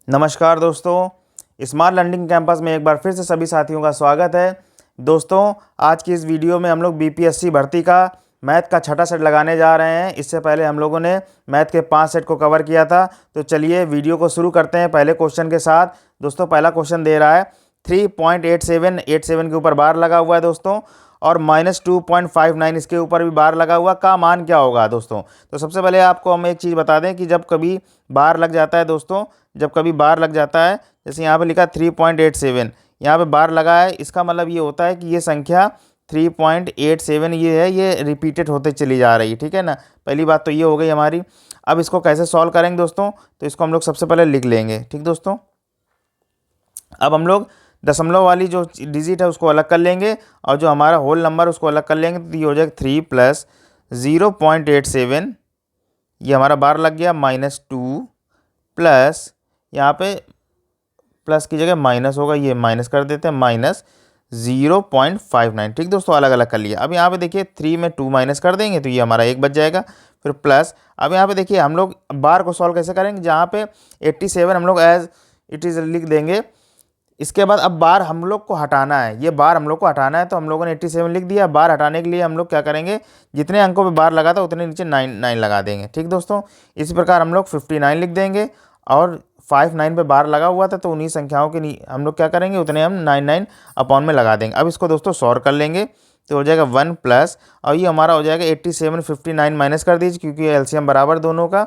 नमस्कार दोस्तों, smart learning campus में एक बार फिर से सभी साथियों का स्वागत है। दोस्तों, आज की इस वीडियो में हम लोग बीपीएससी भर्ती का मैथ का छठा सेट लगाने जा रहे हैं। इससे पहले हम लोगों ने मैथ के 5 सेट को कवर किया था। तो चलिए वीडियो को शुरू करते हैं पहले क्वेश्चन के साथ। दोस्तों, पहला क्वेश्चन दे रहा है 3.87 के ऊपर बार लगा हुआ है दोस्तों, और -2.59 इसके ऊपर भी बार लगा हुआ का मान क्या होगा दोस्तों। तो सबसे पहले आपको हम एक चीज़ बता दें कि जब कभी बार लग जाता है दोस्तों, जब कभी बार लग जाता है, जैसे यहाँ पे लिखा 3.87, यहाँ पे बार लगा है, इसका मतलब ये होता है कि ये संख्या 3.87 ये है, ये रिपीटेड होते चली जा रही है। ठीक है ना, पहली बात तो ये हो गई हमारी। अब इसको कैसे सॉल्व करेंगे दोस्तों, तो इसको हम लोग सबसे पहले लिख लेंगे। ठीक दोस्तों, अब हम लोग दशमलव वाली जो डिजिट है उसको अलग कर लेंगे, और जो हमारा होल नंबर उसको अलग कर लेंगे। तो ये हो जाएगा 3 + 0.87, ये हमारा बार लग गया, -2 प्लस, यहाँ पे प्लस की जगह माइनस होगा, ये माइनस कर देते हैं, -0.59। ठीक दोस्तों, अलग अलग कर लिया। अब यहाँ पे देखिए 3 में 2 माइनस कर देंगे तो ये हमारा 1 बच जाएगा, फिर प्लस। अब यहाँ पे देखिए हम लोग बार को सॉल्व कैसे करेंगे, जहाँ पे 87 हम लोग एज इट इज़ लिख देंगे। इसके बाद अब बार हम लोग को हटाना है, ये बार हम लोग को हटाना है, तो हम लोगों ने 87 लिख दिया। बार हटाने के लिए हम लोग क्या करेंगे, जितने अंकों पे बार लगा था उतने नीचे 9 लगा देंगे। ठीक दोस्तों, इसी प्रकार हम लोग 59 लिख देंगे, और 59 पे बार लगा हुआ था तो उन्हीं संख्याओं के हम लोग क्या करेंगे, उतने हम 9 अपॉन में लगा देंगे। अब इसको दोस्तों सॉल्व कर लेंगे तो हो जाएगा 1 प्लस, और ये हमारा हो जाएगा 87, 59 माइनस कर दीजिए क्योंकि एलसीएम बराबर दोनों का,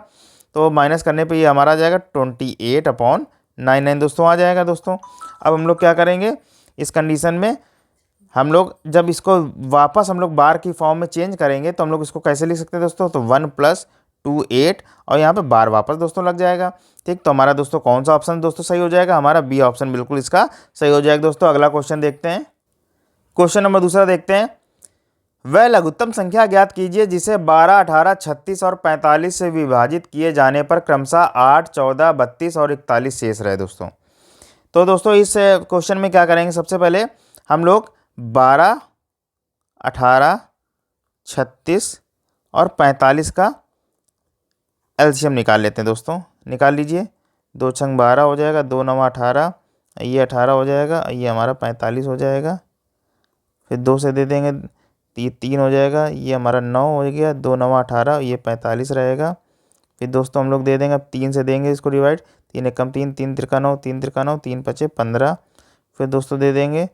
तो माइनस करने पे ये हमारा आ जाएगा 28/99 दोस्तों आ जाएगा दोस्तों। अब हम लोग क्या करेंगे, इस कंडीशन में हम लोग जब इसको वापस हम लोग बार की फॉर्म में चेंज करेंगे तो हम लोग इसको कैसे लिख सकते हैं दोस्तों, तो 1 + 28, और यहाँ पे बार वापस दोस्तों लग जाएगा। ठीक, तो हमारा दोस्तों कौन सा ऑप्शन दोस्तों सही हो जाएगा, हमारा बी ऑप्शन बिल्कुल इसका सही हो जाएगा दोस्तों। अगला क्वेश्चन देखते हैं, क्वेश्चन नंबर दूसरा देखते हैं। वह लघुत्तम संख्या ज्ञात कीजिए जिसे 12, 18, 36 और 45 से विभाजित किए जाने पर क्रमशः 8, 14, 32 और 41 शेष रहे दोस्तों। तो दोस्तों इस क्वेश्चन में क्या करेंगे, सबसे पहले हम लोग 12, 18, 36 और 45 का एलसीएम निकाल लेते हैं दोस्तों। निकाल लीजिए, 2 छंग 12 हो जाएगा, 2 9 18, ये 18 हो जाएगा, ये हमारा 45 हो जाएगा, फिर 2 से दे देंगे, ये 3 हो जाएगा, ये हमारा 9 हो गया, 2 9 18, ये 45 रहेगा। फिर दोस्तों हम लोग दे देंगे, अब 3 से देंगे इसको डिवाइड, 3 एकम 3, 3 त्रिका 9, 3 त्रिका 9, 3 पचे 15। फिर दोस्तों दे देंगे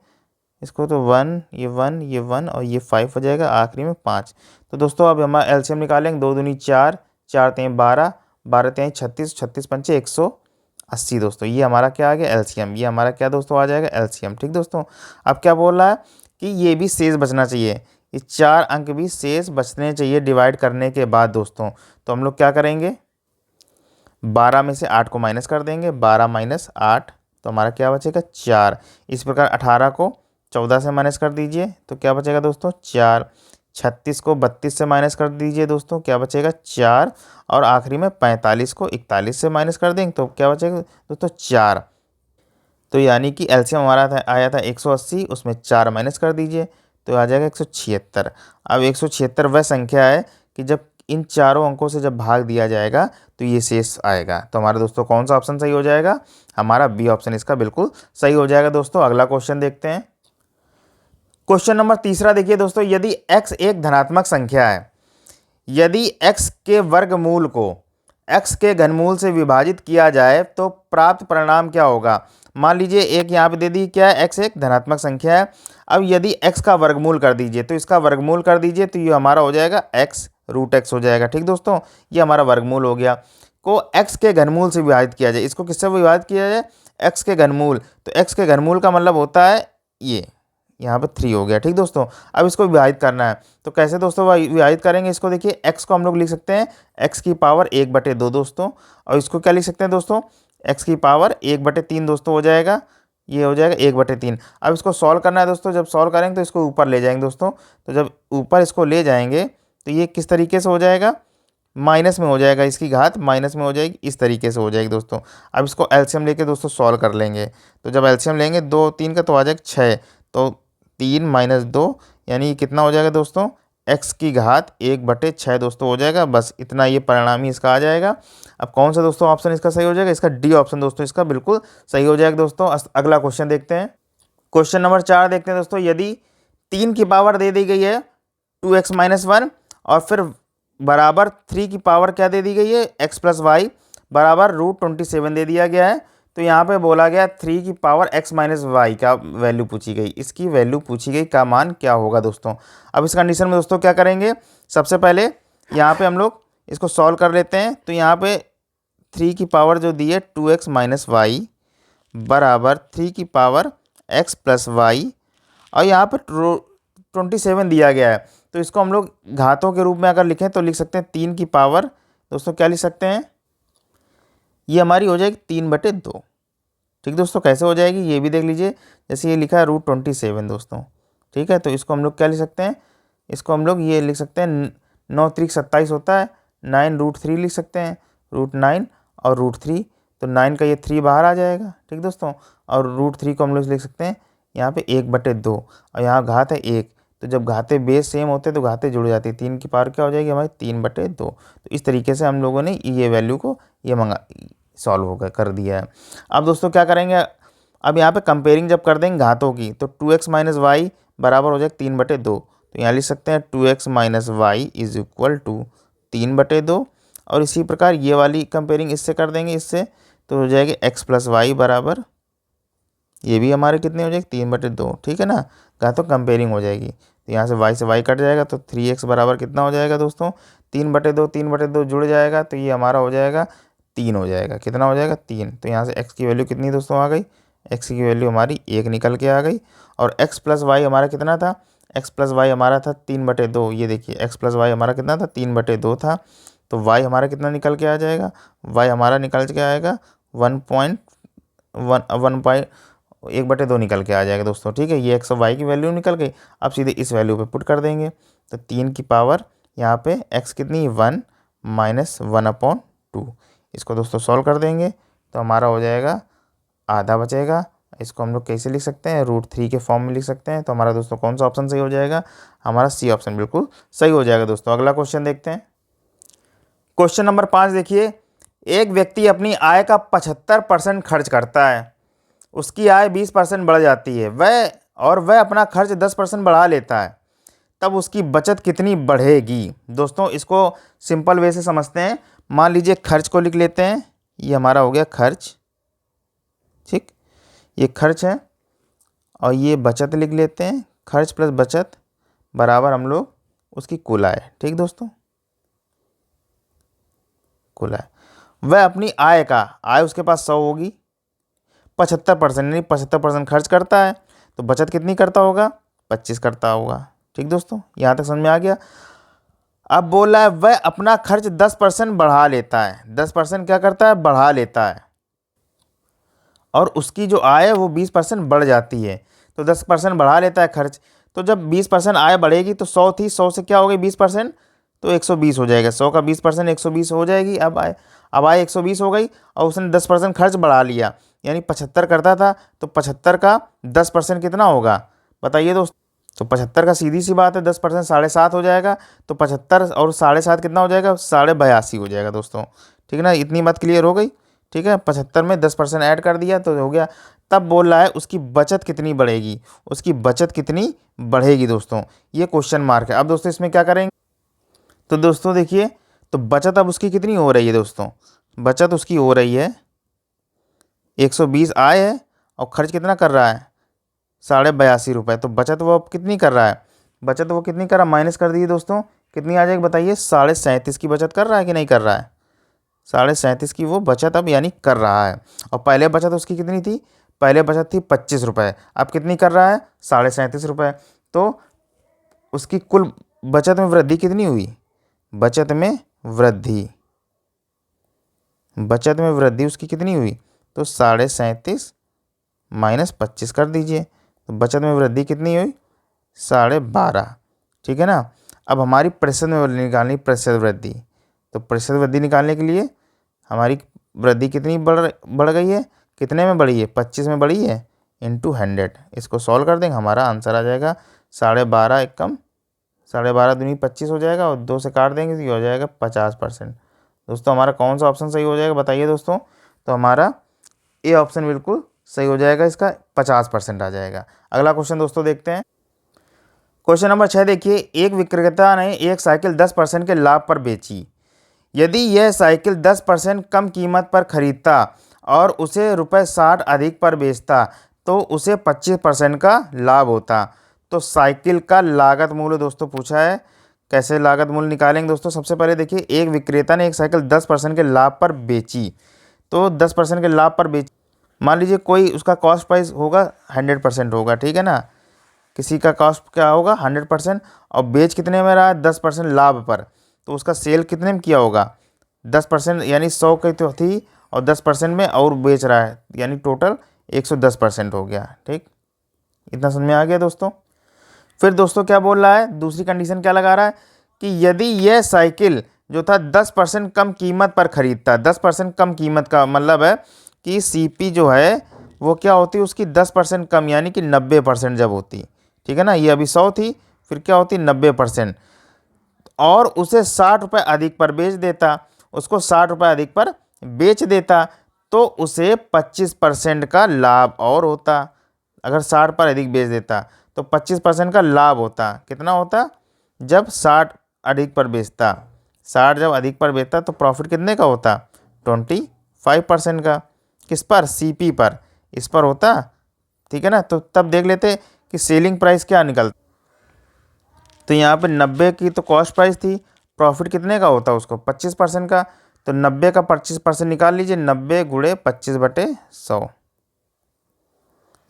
इसको, तो 1, ये 1, ये 1 और ये 5 हो जाएगा, आखिरी में 5। तो दोस्तों अब हमारा एलसीएम निकालेंगे, 2 दूनी 4, 4 तें 12, 12 तें 36, 36 पंचे 180 दोस्तों। ये हमारा क्या आ गया, एलसीएम। ये हमारा क्या दोस्तों आ जाएगा, एलसीएम। ठीक दोस्तों, अब क्या बोल रहा है कि ये भी शेष बचना चाहिए, ये 4 अंक भी शेष बचने चाहिए डिवाइड करने के बाद दोस्तों। तो हम लोग क्या करेंगे, 12 में से 8 को माइनस कर देंगे, 12 - 8, तो हमारा क्या बचेगा, 4। इस प्रकार 18 को 14 से माइनस कर दीजिए तो क्या बचेगा दोस्तों, 4। 36 को 32 से माइनस कर दीजिए दोस्तों, क्या बचेगा, 4। और आखिरी में 45 को 41 से माइनस कर देंगे तो क्या बचेगा दोस्तों, 4। तो यानी कि एलसीएम हमारा आया था 180, उसमें 4 माइनस कर दीजिए तो आ जाएगा 176। अब 176 वह संख्या है कि जब इन चारों अंकों से जब भाग दिया जाएगा तो ये शेष आएगा। तो हमारा दोस्तों कौन सा ऑप्शन सही हो जाएगा, हमारा बी ऑप्शन इसका बिल्कुल सही हो जाएगा दोस्तों। अगला क्वेश्चन देखते हैं, क्वेश्चन नंबर तीसरा देखिए दोस्तों। यदि x एक धनात्मक संख्या है, यदि x के वर्गमूल को x के घनमूल से विभाजित किया जाए तो प्राप्त परिणाम क्या होगा। मान लीजिए एक यहाँ पे दे दी, क्या है, x एक धनात्मक संख्या है। अब यदि x का वर्गमूल कर दीजिए, तो इसका वर्गमूल कर दीजिए तो ये हमारा हो जाएगा x√x हो जाएगा। ठीक दोस्तों, ये हमारा वर्गमूल हो गया। को x के घनमूल से विभाजित किया जाए, इसको किससे विभाजित किया जाए, x के घनमूल। तो x के घनमूल का मतलब होता है ये, यहाँ पे 3 हो गया। ठीक दोस्तों, अब इसको विभाजित करना है तो कैसे दोस्तों विभाजित करेंगे, इसको देखिए, x को हम लोग लिख सकते हैं x की पावर 1/2 दोस्तों, और इसको क्या लिख सकते हैं दोस्तों, x की पावर 1/3 दोस्तों हो जाएगा, ये हो जाएगा 1/3। अब इसको सॉल्व करना है दोस्तों, जब सॉल्व करेंगे तो इसको ऊपर ले जाएंगे दोस्तों। तो जब ऊपर इसको ले जाएंगे तो ये किस तरीके से हो जाएगा, माइनस में हो जाएगा, इसकी घात माइनस में हो जाएगी, इस तरीके से हो जाएगी दोस्तों। अब इसको एलसीएम लेके दोस्तों सॉल्व कर लेंगे, तो जब एलसीएम लेंगे 2 3 का तो आ जाएगा 6, तो 3 - 2 यानी कितना हो जाएगा दोस्तों, x की घात 1/6 दोस्तों हो जाएगा। बस इतना ये परिणाम ही इसका आ जाएगा। अब कौन सा दोस्तों ऑप्शन इसका सही हो जाएगा? इसका डी ऑप्शन दोस्तों इसका बिल्कुल सही हो जाएगा दोस्तों। अगला क्वेश्चन देखते हैं। क्वेश्चन नंबर 4 देखते हैं दोस्तों। यदि 3 की पावर दे दी गई है 2x-1 और फिर बराबर 3 की पावर क्या दे दी गई है x+y बराबर √27 दे दिया गया है, तो यहाँ पे बोला गया 3 की पावर x-y का वैल्यू पूछी गई, इसकी वैल्यू पूछी गई का मान क्या होगा दोस्तों। अब इस कंडीशन में दोस्तों क्या करेंगे, सबसे पहले यहाँ पे हम लोग इसको सॉल्व कर लेते हैं। तो यहाँ पे 3 की पावर जो दी है 2x-y बराबर 3 की पावर x+y और यहाँ पे 27 दिया गया है, तो इसको हम लोग घातों के रूप में अगर लिखें तो लिख सकते हैं 3 की पावर दोस्तों क्या लिख सकते हैं, ये हमारी हो जाएगी 3/2। ठीक दोस्तों, कैसे हो जाएगी ये भी देख लीजिए। जैसे ये लिखा है √27 दोस्तों, ठीक है, तो इसको हम लोग क्या लिख सकते हैं, इसको हम लोग ये लिख सकते हैं 9 3 27 होता है, 9√3 लिख सकते हैं, √9 और √3, तो 9 का ये 3 बाहर आ जाएगा। ठीक दोस्तों, और √3 को हम लोग लिख सकते हैं यहाँ पे 1/2 और यहाँ घात है 1, तो जब घाते बेस सेम होते हैं तो घाते जुड़ जाती है, 3 की पावर क्या हो जाएगी हमारी 3/2। तो इस तरीके से हम लोगों ने ये वैल्यू को ये सॉल्व होकर कर दिया है। अब दोस्तों क्या करेंगे, अब यहाँ पे कंपेयरिंग जब कर देंगे घातों की, तो 2x-y बराबर हो जाएगा 3/2, तो यहाँ लिख सकते हैं 2x-y इज इक्वल टू 3/2। और इसी प्रकार ये वाली कंपेयरिंग इससे कर देंगे, इससे तो हो जाएगी x+y बराबर, ये भी हमारे कितने हो जाएगी 3/2। ठीक है ना, घातों कंपेयरिंग हो जाएगी, तो यहाँ से y से y कट जाएगा, तो 3x बराबर कितना हो जाएगा दोस्तों 3/2, 3/2 जुड़ जाएगा, तो ये हमारा हो जाएगा 3 हो जाएगा। कितना हो जाएगा 3, तो यहाँ से x की वैल्यू कितनी दोस्तों आ गई, x की वैल्यू हमारी 1 निकल के आ गई। और x+y हमारा कितना था, x+y हमारा था 3/2, ये देखिए x+y हमारा कितना था 3/2 था, तो y हमारा कितना निकल के आ जाएगा, y हमारा निकल के आएगा 1/2 निकल के आ जाएगा दोस्तों। ठीक है, ये x और y की वैल्यू निकल गई। अब सीधे इस वैल्यू पे पुट कर देंगे, तो 3 की पावर यहाँ पे x कितनी 1 - 1/2, इसको दोस्तों सॉल्व कर देंगे तो हमारा हो जाएगा आधा बचेगा। इसको हम लोग कैसे लिख सकते हैं, √3 के फॉर्म में लिख सकते हैं। तो हमारा दोस्तों कौन सा ऑप्शन सही हो जाएगा, हमारा सी ऑप्शन बिल्कुल सही हो जाएगा दोस्तों। अगला क्वेश्चन देखते हैं। क्वेश्चन नंबर 5 देखिए, एक व्यक्ति अपनी आय का 75% खर्च करता है, उसकी आय 20% बढ़ जाती है, वह अपना खर्च 10% बढ़ा लेता है, तब उसकी बचत कितनी बढ़ेगी। दोस्तों इसको सिंपल वे से समझते हैं। मान लीजिए खर्च को लिख लेते हैं, ये हमारा हो गया खर्च, ठीक, ये खर्च है, और ये बचत लिख लेते हैं, खर्च प्लस बचत बराबर हम लोग उसकी कुल आय। ठीक दोस्तों, कुल आय, वह अपनी आय उसके पास 100 होगी, 75% यानी 75% खर्च करता है, तो बचत कितनी करता होगा 25 करता होगा। ठीक दोस्तों, यहाँ तक समझ में आ गया। अब बोला है वह अपना खर्च 10% बढ़ा लेता है, 10% क्या करता है बढ़ा लेता है, और उसकी जो आय है वो 20% बढ़ जाती है, तो 10% बढ़ा लेता है खर्च। तो जब 20% आय बढ़ेगी तो 100 थी, 100 से क्या हो गई 20%, तो 120 हो जाएगा, 100 का 20% 120 हो जाएगी। अब आय 120 हो गई और उसने 10% खर्च बढ़ा लिया, यानी 75 करता था, तो 75 का 10% कितना होगा बताइए दोस्त। तो 75 का सीधी सी बात है 10% 7.5 हो जाएगा, तो 75 और 7.5 कितना हो जाएगा 82.5 हो जाएगा दोस्तों। ठीक है ना, इतनी बात क्लियर हो गई। ठीक है, 75 में 10% ऐड कर दिया तो हो गया। तब बोल रहा है उसकी बचत कितनी बढ़ेगी, उसकी बचत कितनी बढ़ेगी दोस्तों, ये क्वेश्चन मार्क है। अब दोस्तों इसमें क्या करेंगे, तो दोस्तों देखिए, तो बचत अब उसकी कितनी हो रही है दोस्तों, बचत उसकी हो रही है 120 आय है और खर्च कितना कर रहा है 82.5 रुपये, तो बचत वो अब कितनी कर रहा है, बचत वो कितनी कर रहा है माइनस कर दीजिए दोस्तों, कितनी आ जाएगी बताइए 37.5 की बचत कर रहा है कि नहीं कर रहा है, 37.5 की वो बचत अब यानी कर रहा है। और पहले बचत उसकी कितनी थी, पहले बचत थी 25 रुपये, अब कितनी कर रहा है 37.5 रुपये, तो उसकी कुल बचत में वृद्धि कितनी हुई, बचत में वृद्धि उसकी कितनी हुई, तो 37.5 - 25 कर दीजिए, तो बचत में वृद्धि कितनी हुई 12.5। ठीक है ना, अब हमारी प्रतिशत में निकालनी, प्रतिशत वृद्धि, तो प्रतिशत वृद्धि निकालने के लिए हमारी वृद्धि कितनी बढ़ गई है, कितने में बढ़ी है 25 में बढ़ी है इंटू 100, इसको सॉल्व कर देंगे हमारा आंसर आ जाएगा 12.5 एकम 12.5 दूनी 25 हो जाएगा और 2 से काट देंगे तो ये हो जाएगा 50%। दोस्तों हमारा कौन सा ऑप्शन सही हो जाएगा बताइए दोस्तों। तो हमारा ए ऑप्शन बिल्कुल सही हो जाएगा, इसका 50% आ जाएगा। अगला क्वेश्चन दोस्तों देखते हैं। क्वेश्चन नंबर 6 देखिए, एक विक्रेता ने एक साइकिल 10% के लाभ पर बेची। यदि यह साइकिल 10% कम कीमत पर खरीदता और उसे ₹60 अधिक पर बेचता तो उसे 25% का लाभ होता। तो साइकिल का लागत मूल्य दोस्तों पूछा है। कैसे लागत मूल्य निकालेंगे दोस्तों। सबसे पहले देखिए, एक विक्रेता ने एक साइकिल 10% के लाभ पर बेची। तो 10% के लाभ पर बेची, मान लीजिए कोई उसका कॉस्ट प्राइस होगा 100% होगा, ठीक है ना। किसी का कॉस्ट क्या होगा 100% और बेच कितने में रहा है 10% लाभ पर। तो उसका सेल कितने में किया होगा 10%, यानी 100 की तो थी और 10% में और बेच रहा है, यानी टोटल 110% हो गया। ठीक, इतना समझ में आ गया दोस्तों। फिर दोस्तों क्या बोल रहा है, दूसरी कंडीशन क्या लगा रहा है कि यदि यह साइकिल जो था 10% कम कीमत पर खरीदता। 10% कम कीमत का मतलब है कि सीपी जो है वो क्या होती है उसकी 10% कम, यानी कि 90% जब होती, ठीक है ना। ये अभी 100 थी, फिर क्या होती 90%, और उसे 60 रुपये अधिक पर बेच देता, उसको 60 रुपये अधिक पर बेच देता तो उसे 25% का लाभ और होता। अगर 60 पर अधिक बेच देता तो 25% का लाभ होता। कितना होता, जब 60 अधिक पर बेचता, 60 जब अधिक पर बेचता तो प्रॉफिट कितने का होता 25% का। किस पर, सीपी पर, इस पर होता, ठीक है ना। तो तब देख लेते कि सेलिंग प्राइस क्या निकलता। तो यहाँ पे 90 की तो कॉस्ट प्राइस थी, प्रॉफिट कितने का होता उसको 25% का। तो 90 का 25% निकाल लीजिए, 90 गुणे 25/100।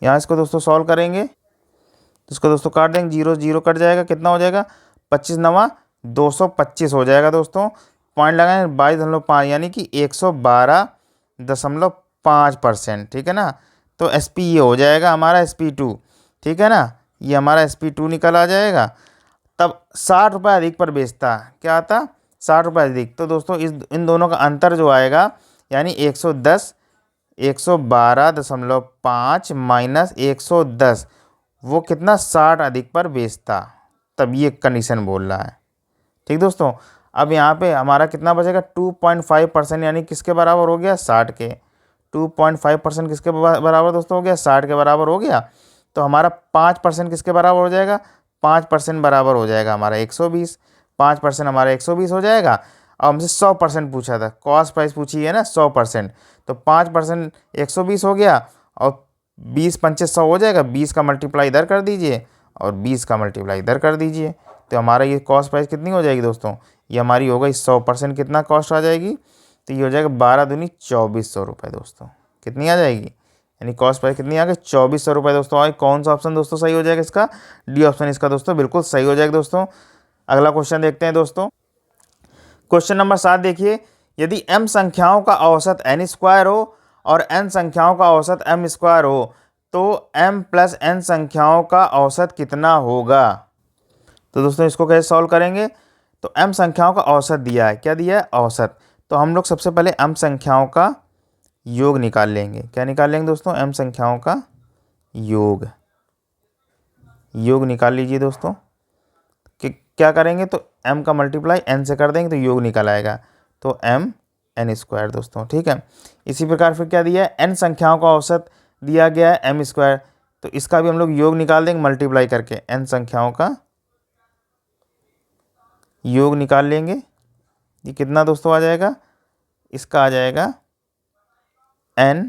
यहाँ इसको दोस्तों सॉल्व करेंगे तो इसको दोस्तों काट देंगे, 0 0 कट जाएगा, कितना हो जाएगा 25 नवा 225 हो जाएगा दोस्तों। पॉइंट लगाएंगे 22.5, यानी कि 112.5%, ठीक है ना। तो SP ये हो जाएगा हमारा SP2, ठीक है ना। ये हमारा SP2 निकल आ जाएगा। तब 60 रुपये अधिक पर बेचता, क्या आता 60 रुपये अधिक। तो दोस्तों इन दोनों का अंतर जो आएगा, यानी 110, 112.5 माइनस 110, वो कितना 60 अधिक पर बेचता। तब ये कंडीशन बोल रहा है, ठीक दोस्तों। अब यहाँ पे हमारा कितना बचेगा 2.5%, यानी किसके बराबर हो गया 60 के। 2.5% किसके बराबर दोस्तों हो गया 60 के बराबर हो गया। तो हमारा 5% किसके बराबर हो जाएगा, 5% बराबर हो जाएगा हमारा 120। 5% हमारा 120 हो जाएगा। अब हमसे 100% पूछा था, कॉस्ट प्राइस पूछी है ना 100%। तो 5% 120 हो गया और 20 पंचे 100 हो जाएगा। 20 का मल्टीप्लाई इधर कर दीजिए और 20 का मल्टीप्लाई इधर कर दीजिए। तो हमारा ये कॉस्ट प्राइस कितनी हो जाएगी दोस्तों, ये हमारी हो गई 100% कितना कॉस्ट आ जाएगी। तो ये हो जाएगा 12 दूनी 2400 रुपये दोस्तों। कितनी आ जाएगी, यानी कॉस्ट प्राइस कितनी आ गई 2400 रुपये दोस्तों। और कौन सा ऑप्शन दोस्तों सही हो जाएगा इसका, डी ऑप्शन इसका दोस्तों बिल्कुल सही हो जाएगा दोस्तों। अगला क्वेश्चन देखते हैं दोस्तों। क्वेश्चन नंबर 7 देखिए, यदि m संख्याओं का औसत n² हो और n संख्याओं का औसत m² हो तो m + n संख्याओं का औसत कितना होगा। तो दोस्तों इसको कैसे सॉल्व करेंगे। तो m संख्याओं का औसत दिया है, क्या दिया है औसत। तो हम लोग सबसे पहले m संख्याओं का योग निकाल लेंगे। क्या निकाल लेंगे दोस्तों, m संख्याओं का योग। योग निकाल लीजिए दोस्तों। कि क्या करेंगे तो m का मल्टीप्लाई n से कर देंगे तो योग निकल आएगा। तो m n² दोस्तों, ठीक है। इसी प्रकार फिर क्या दिया है, n संख्याओं का औसत दिया गया है m²। तो इसका भी हम लोग योग निकाल देंगे मल्टीप्लाई करके, n संख्याओं का योग निकाल लेंगे। ये कितना दोस्तों आ जाएगा, इसका आ जाएगा n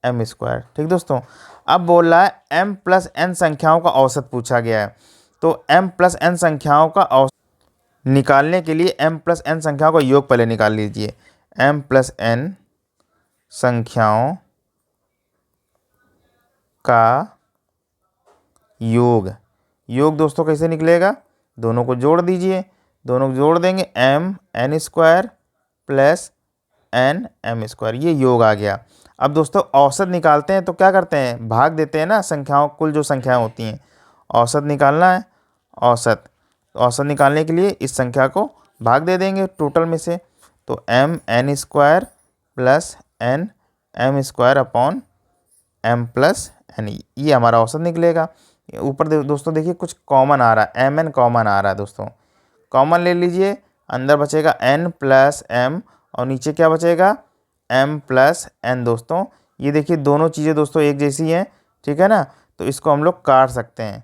m², ठीक दोस्तों। अब बोल रहा है m + n संख्याओं का औसत पूछा गया है। तो m + n संख्याओं का औसत निकालने के लिए m + n संख्याओं का योग पहले निकाल लीजिए। m + n संख्याओं का योग। योग दोस्तों कैसे निकलेगा, दोनों को जोड़ दीजिए। दोनों को जोड़ देंगे m n² + n m², ये योग आ गया। अब दोस्तों औसत निकालते हैं तो क्या करते हैं, भाग देते हैं ना संख्याओं, कुल जो संख्याएं होती हैं औसत निकालना है। औसत निकालने के लिए इस संख्या को भाग दे देंगे टोटल में से। तो m n² + n m² upon m + n, ये हमारा औसत निकलेगा। ऊपर दोस्तों देखिए कुछ कॉमन आ रहा है, mn कॉमन आ रहा है दोस्तों, कॉमन ले लीजिए, अंदर बचेगा n प्लस m और नीचे क्या बचेगा m प्लस n दोस्तों। ये देखिए दोनों चीज़ें दोस्तों एक जैसी हैं, ठीक है ना, तो इसको हम लोग काट सकते हैं।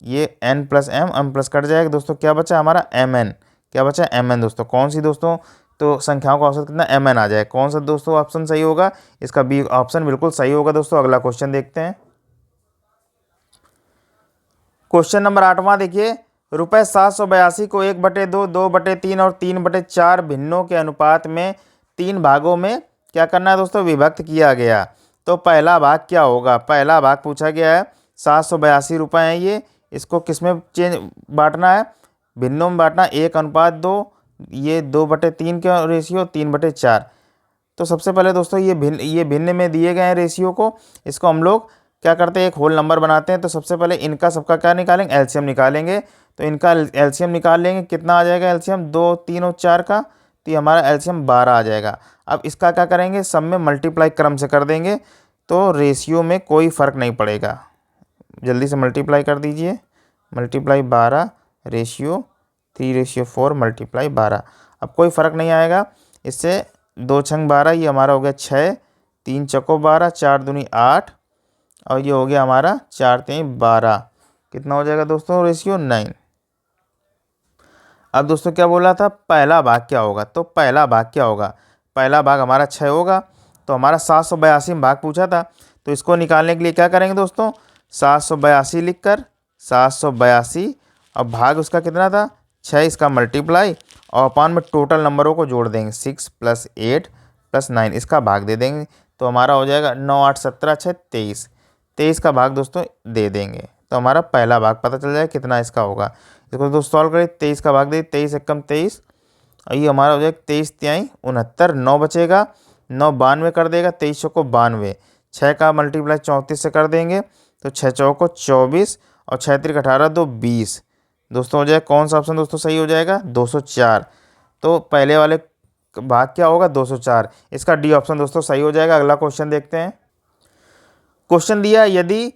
ये n plus m plus cut जाएगा दोस्तों, क्या बचा हमारा mn, क्या बचा mn दोस्तों, कौन सी दोस्तों, तो संख्याओं का औसत कितना mn आ जाए, कौन सा दोस्तों ऑप्शन सही होगा, इसका बी ऑप्शन बिल्कुल सही होगा दोस्तों। अगला क्वेश्चन देखते हैं। क्वेश्चन नंबर 8वां देखिए, रुपये 782 को 1/2, 2/3 और 3/4 भिन्नों के अनुपात में 3 भागों में क्या करना है दोस्तों, विभक्त किया गया। तो पहला भाग क्या होगा, पहला भाग पूछा गया है 782 रुपये हैं ये, इसको किस में बांटना है, भिन्नों में बांटना, 1:2, ये 2/3 का रेशियो, 3/4। तो सबसे पहले दोस्तों ये भिन्न में दिए गए हैं रेशियो को, इसको हम लोग क्या करते हैं, एक होल नंबर बनाते हैं। तो सबसे पहले इनका सबका क्या निकालेंगे, एलसीएम निकालेंगे। तो इनका एलसीएम निकाल लेंगे, कितना आ जाएगा एलसीएम, 2, 3 और 4 का, तो ये हमारा एलसीएम 12 आ जाएगा। अब इसका क्या करेंगे, सब में मल्टीप्लाई क्रम से कर देंगे, तो रेशियो में कोई फ़र्क नहीं पड़ेगा। जल्दी से मल्टीप्लाई कर दीजिए, मल्टीप्लाई 12 रेशियो 3:4 मल्टीप्लाई 12, अब कोई फ़र्क नहीं आएगा इससे। 2 छंग 12, ये हमारा हो गया 6, 3 चौको 12, 4 दूनी 8 और ये हो गया हमारा 4 3 12, कितना हो जाएगा दोस्तों रेशियो 9। अब दोस्तों क्या बोला था, पहला भाग क्या होगा, तो पहला भाग क्या होगा, पहला भाग हमारा 6 होगा। तो हमारा 782 में भाग पूछा था, तो इसको निकालने के लिए क्या करेंगे दोस्तों, 782 लिख कर 782 और भाग उसका कितना था 6, इसका मल्टीप्लाई और अपान में टोटल नंबरों को जोड़ देंगे, 6 + 8 + 9, इसका भाग दे देंगे। तो हमारा हो जाएगा 9 8 17 6 23, 23 का भाग दोस्तों दे देंगे, तो हमारा पहला भाग पता चल जाएगा कितना इसका होगा। इसको दोस्तों सॉल्व करें, 23 का भाग दे, 23 एकम 23 और ये हमारा हो जाएगा 23 तिहाई 69, 9 बचेगा, 9 92 कर देगा, 23 को 92, 6 का मल्टीप्लाई 34 से कर देंगे, तो 6 चौको 24 और 6 3 18 2 20 दोस्तों हो जाएगा, कौन सा ऑप्शन दोस्तों सही हो जाएगा, 204। तो पहले वाले भाग क्या होगा 204, इसका डी ऑप्शन दोस्तों सही हो जाएगा। अगला क्वेश्चन देखते हैं। क्वेश्चन दिया, यदि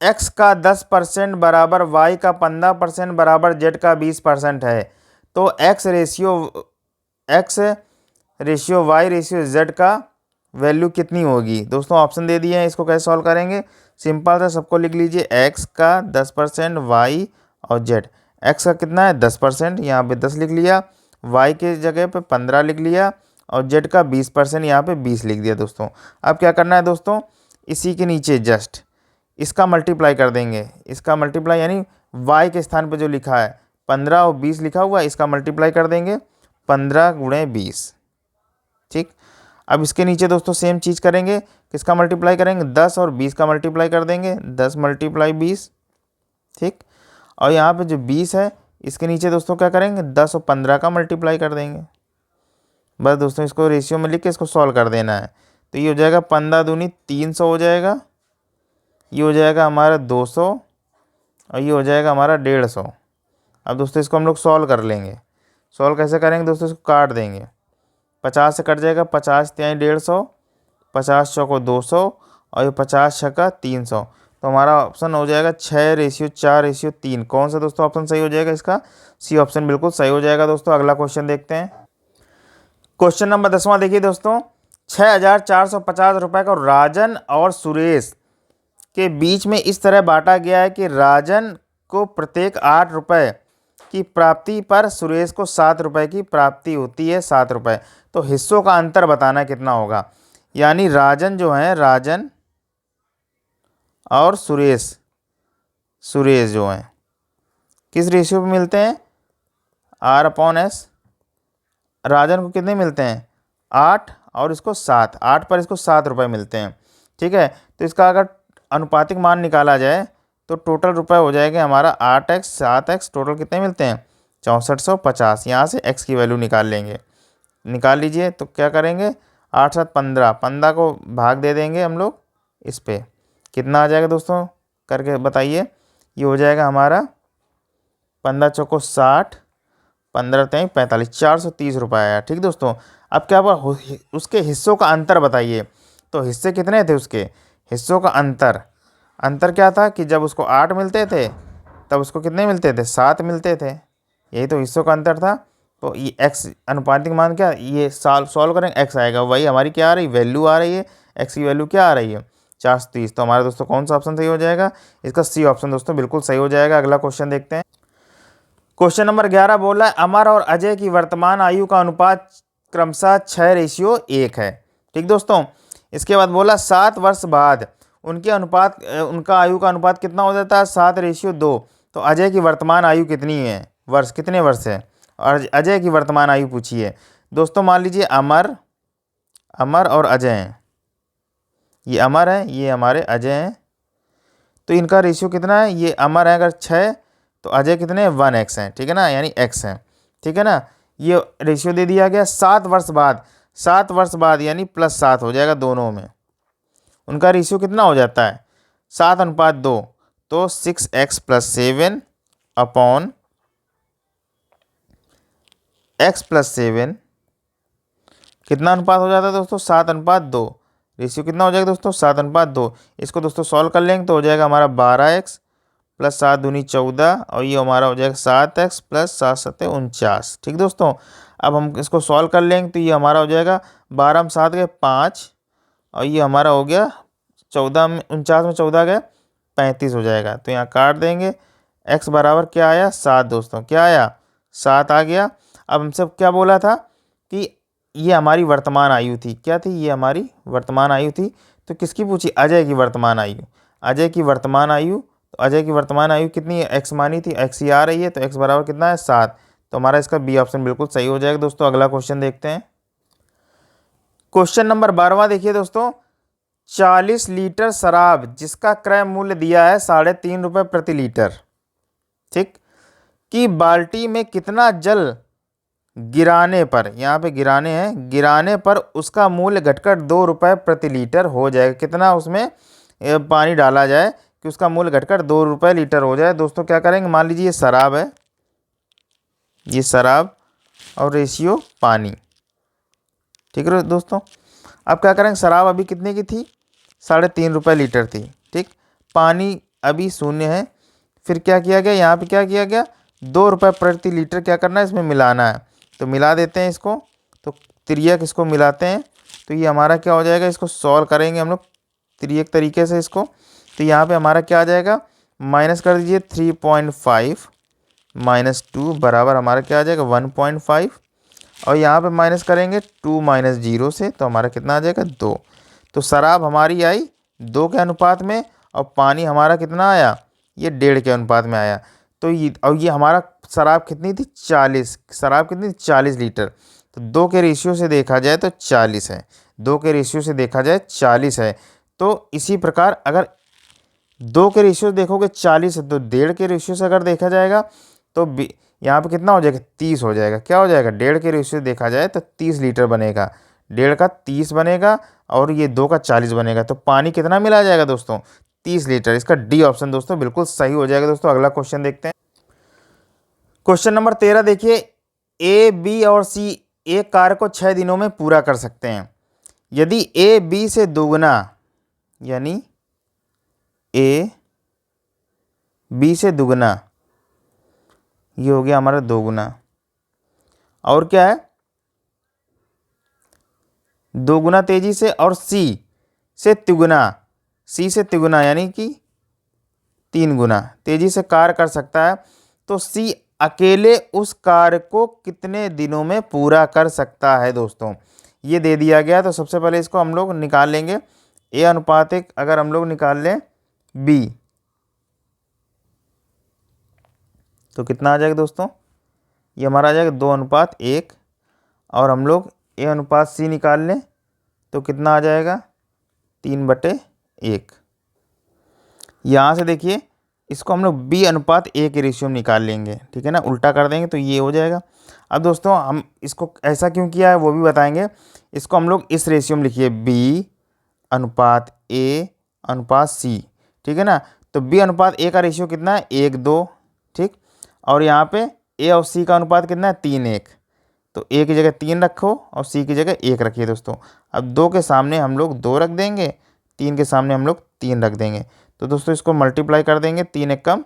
x का 10% बराबर y का 15% बराबर z का 20% है, तो x ratio y ratio z का वैल्यू कितनी होगी। दोस्तों ऑप्शन दे दिए हैं, इसको कैसे सॉल्व करेंगे, सिंपल से सबको लिख लीजिए, x का 10% y और z, x का कितना है 10%, यहाँ पे 10 लिख लिया, y के जगह पे 15 लिख लिया और z का 20% यहाँ पे 20 लिख दिया दोस्तों। अब क्या करना है दोस्तों, इसी के नीचे जस्ट इसका मल्टीप्लाई कर देंगे, इसका मल्टीप्लाई यानी y के स्थान पे जो लिखा है 15 और 20 लिखा हुआ है, इसका मल्टीप्लाई कर देंगे 15 × 20, ठीक। अब इसके नीचे दोस्तों सेम चीज़ करेंगे, किसका मल्टीप्लाई करेंगे, 10 और 20 का मल्टीप्लाई कर देंगे, 10 × 20, ठीक। और यहाँ पे जो 20 है इसके नीचे दोस्तों क्या करेंगे, 10 और 15 का मल्टीप्लाई कर देंगे। बस दोस्तों इसको रेशियो में लिख के इसको सॉल्व कर देना है। तो ये हो जाएगा 15 दूनी 300 हो जाएगा, ये हो जाएगा हमारा 200 और ये हो जाएगा हमारा 150। अब दोस्तों इसको हम लोग सॉल्व कर लेंगे। सॉल्व कैसे करेंगे दोस्तों, इसको काट देंगे, 50 से कट जाएगा, 50 तिहाई 150, 50 चौको 200 और ये 50 छक्का 300। तो हमारा ऑप्शन हो जाएगा 6:4:3। कौन सा दोस्तों ऑप्शन सही हो जाएगा, इसका सी ऑप्शन बिल्कुल सही हो जाएगा दोस्तों। अगला क्वेश्चन देखते हैं। क्वेश्चन नंबर 10वां देखिए दोस्तों, 6,450 रुपये को राजन और सुरेश के बीच में इस तरह बांटा गया है कि राजन को प्रत्येक 8 रुपये की प्राप्ति पर सुरेश को 7 रुपये की प्राप्ति होती है, 7 रुपये। तो हिस्सों का अंतर बताना कितना होगा, यानी राजन जो है, राजन और सुरेश जो हैं किस रेशियो पे मिलते हैं, R/S। राजन को कितने मिलते हैं 8 और इसको 7, 8 पर इसको 7 रुपये मिलते हैं, ठीक है। तो इसका अगर अनुपातिक मान निकाला जाए तो टोटल रुपए हो जाएगा हमारा 8x 7x, टोटल कितने मिलते हैं 6450। यहाँ से x की वैल्यू निकाल लेंगे, निकाल लीजिए। तो क्या करेंगे, 8 7 15, 15 को भाग दे देंगे हम लोग इस पे, कितना आ जाएगा दोस्तों करके बताइए। ये हो जाएगा हमारा 15 चौको 60, 15 तिहाई 45, 430 रुपये आया, ठीक दोस्तों। अब क्या हुआ, उसके हिस्सों का अंतर बताइए। तो हिस्से कितने थे उसके, हिस्सों का अंतर अंतर क्या था कि जब उसको 8 मिलते थे तब उसको कितने मिलते थे, 7 मिलते थे। यही तो हिस्सों का अंतर था। तो ये x अनुपातिक मान क्या, ये सॉल्व करेंगे x आएगा, वही हमारी क्या आ रही, वैल्यू आ रही है, x की वैल्यू क्या आ रही है 430। तो हमारा दोस्तों कौन सा ऑप्शन सही हो जाएगा, इसका सी ऑप्शन दोस्तों बिल्कुल सही हो जाएगा। अगला क्वेश्चन देखते हैं। क्वेश्चन नंबर 11 बोला है अमर और अजय की वर्तमान आयु का अनुपात क्रमशः 6:1 है। ठीक दोस्तों, इसके बाद बोला 7 वर्ष बाद उनका आयु का अनुपात कितना हो जाता है, 7:2। तो अजय की वर्तमान आयु कितनी है, कितने वर्ष है, और अजय की वर्तमान आयु पूछी है। दोस्तों मान लीजिए अमर और अजय हैं, ये अमर है, ये हमारे अजय हैं। तो इनका रेशियो कितना है, ये अमर है अगर 6, तो अजय कितने हैं 1x हैं, ठीक है ना, यानी x है, ठीक है ना। ये रेशियो दे दिया गया। 7 वर्ष बाद यानी +7 हो जाएगा दोनों में। उनका रेशियो कितना हो जाता है 7:2, तो 6x + 7 अपॉन x + 7 कितना अनुपात हो जाता है दोस्तों, 7:2। रेशियो कितना हो जाएगा दोस्तों, 7:2। इसको दोस्तों सॉल्व कर लेंगे तो हो जाएगा हमारा 12x + 7 दूनी 14, और ये हमारा हो जाएगा 7x + 7 7 49। ठीक दोस्तों, अब हम इसको सॉल्व कर लेंगे तो ये हमारा हो जाएगा 12 में 7 गए 5, और ये हमारा हो गया 14 में 49 में 14 गए 35 हो जाएगा। तो यहाँ काट देंगे। x बराबर क्या आया 7 दोस्तों, क्या आया 7 आ गया। अब हमसे क्या बोला था कि ये हमारी वर्तमान आयु थी, क्या थी, ये हमारी वर्तमान आयु थी। तो किसकी पूछी, अजय की वर्तमान आयु। अजय की वर्तमान आयु, तो अजय की वर्तमान आयु कितनी है, x मानी थी, x ही आ रही है, तो x बराबर कितना है 7। तो हमारा इसका बी ऑप्शन बिल्कुल सही हो जाएगा दोस्तों। अगला क्वेश्चन देखते हैं। क्वेश्चन नंबर 12वां देखिए दोस्तों, 40 लीटर शराब जिसका क्रय मूल्य दिया है 3.5 रुपये प्रति लीटर, ठीक, कि बाल्टी में कितना जल गिराने पर, यहाँ पे गिराने हैं, गिराने पर उसका मूल्य घटकर 2 रुपये प्रति लीटर हो जाएगा। कितना उसमें पानी डाला जाए कि उसका मूल्य घटकर 2 रुपये लीटर हो जाए। दोस्तों क्या करेंगे, मान लीजिए ये शराब है, ये शराब और रेशियो पानी, ठीक है दोस्तों। अब क्या करेंगे, शराब अभी कितने की थी 3.5 रुपये लीटर थी, ठीक, पानी अभी 0 है। फिर क्या किया गया, यहाँ पे क्या किया गया 2 रुपये प्रति लीटर क्या करना है, इसमें मिलाना है। तो मिला देते हैं इसको, तो तिर्यक इसको मिलाते हैं, तो ये हमारा क्या हो जाएगा, इसको सॉल्व करेंगे हम लोग तिर्यक तरीके से इसको। तो यहाँ पे हमारा क्या आ जाएगा, माइनस कर दीजिए 3.5 - 2 बराबर हमारा क्या आ जाएगा 1.5, और यहाँ पे माइनस करेंगे 2 - 0 से, तो हमारा कितना आ जाएगा 2। तो शराब हमारी आई 2 के अनुपात में, और पानी हमारा कितना आया, ये 1.5 के अनुपात में आया। तो ये हमारा शराब कितनी थी 40, शराब कितनी थी 40 लीटर। तो 2 के रेशियो से देखा जाए तो 40 है, 2 के रेशियो से देखा जाए 40 है। तो इसी प्रकार अगर 2 के रेशियो से देखोगे 40 है, तो 1.5 के रेशियो से अगर देखा जाएगा तो यहाँ पे कितना हो जाएगा 30 हो जाएगा। क्या हो जाएगा, 1.5 के रेशियो से देखा जाए तो 30 लीटर बनेगा, 1.5 का 30 बनेगा, और ये 2 का 40 बनेगा। तो पानी कितना मिला जाएगा दोस्तों 30 लीटर। इसका डी ऑप्शन दोस्तों बिल्कुल सही हो जाएगा दोस्तों। अगला क्वेश्चन देखते हैं। क्वेश्चन नंबर 13 देखिए, ए बी और सी एक कार्य को 6 दिनों में पूरा कर सकते हैं। यदि ए बी से दोगुना, यानी ए बी से दुगना, ये हो गया हमारा 2 गुना, और क्या है 2 गुना तेजी से, और सी से तिगुना यानी कि 3 गुना तेजी से कार्य कर सकता है, तो सी अकेले उस कार्य को कितने दिनों में पूरा कर सकता है दोस्तों, ये दे दिया गया। तो सबसे पहले इसको हम लोग निकाल लेंगे, ए अनुपातिक अगर हम लोग निकाल लें बी, तो कितना आ जाएगा दोस्तों, ये हमारा आ जाएगा 2:1, और हम लोग ए अनुपात सी निकाल लें तो कितना आ जाएगा 3/1। यहाँ से देखिए इसको हम लोग बी अनुपात ए के रेशियो में निकाल लेंगे, ठीक है ना, उल्टा कर देंगे तो ये हो जाएगा। अब दोस्तों हम इसको ऐसा क्यों किया है वो भी बताएंगे। इसको हम लोग इस रेशियो में लिखिए बी अनुपात ए अनुपात सी, ठीक है ना। तो बी अनुपात ए का रेशियो कितना है 1:2, ठीक, और यहाँ पे ए और सी का अनुपात कितना है 3:1। तो ए की जगह 3 रखो और सी की जगह 1 रखिए दोस्तों। अब 2 के सामने हम लोग 2 रख देंगे, 3 के सामने हम लोग 3 रख देंगे। तो दोस्तों इसको मल्टीप्लाई कर देंगे, 3 एकम